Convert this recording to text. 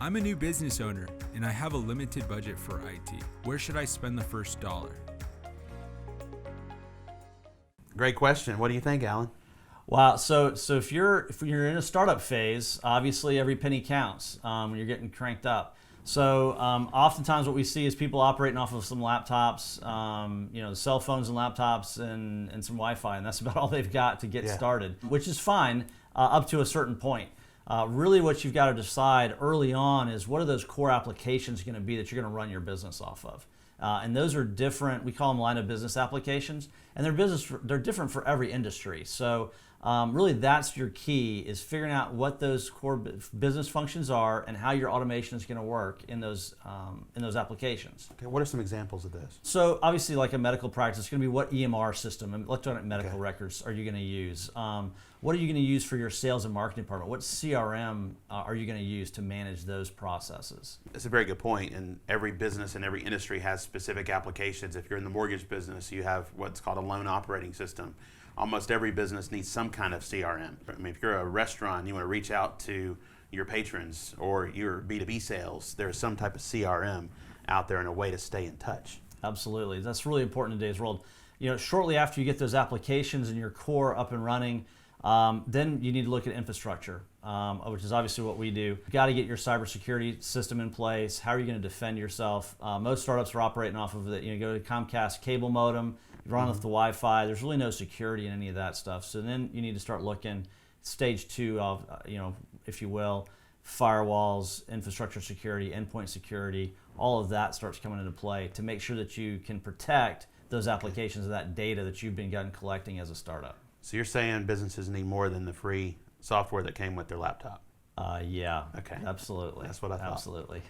I'm a new business owner and I have a limited budget for IT. Where should I spend the first dollar? Great question. What do you think, Alan? Wow. So if you're in a startup phase, obviously every penny counts when you're getting cranked up. So oftentimes what we see is people operating off of some laptops, cell phones and laptops and some Wi-Fi, and that's about all they've got to get started, which is fine up to a certain point. Really what you've got to decide early on is what are those core applications going to be that you're going to run your business off of. And those are different. We call them line of business applications, and they're different for every industry. So really that's your key, is figuring out what those core business functions are and how your automation is going to work in those applications. Okay, what are some examples of this? So obviously, like a medical practice, it's going to be what EMR system, electronic medical records, are you going to use? What are you going to use for your sales and marketing department? What CRM are you going to use to manage those processes? That's a very good point, and every business and every industry has specific applications. If you're in the mortgage business, you have what's called a loan operating system. Almost every business needs some kind of CRM. I mean, if you're a restaurant and you want to reach out to your patrons, or your B2B sales, there's some type of CRM out there and a way to stay in touch. Absolutely. That's really important in today's world. Shortly after you get those applications and your core up and running, then you need to look at infrastructure, which is obviously what we do. You've got to get your cybersecurity system in place. How are you going to defend yourself? Most startups are operating off of the, go to Comcast cable modem, you run off the Wi-Fi. There's really no security in any of that stuff. So then you need to start looking stage 2 of, if you will, firewalls, infrastructure security, endpoint security. All of that starts coming into play to make sure that you can protect those applications of that data that you've been collecting as a startup. So you're saying businesses need more than the free software that came with their laptop? Yeah. Okay. Absolutely. That's what I thought. Absolutely.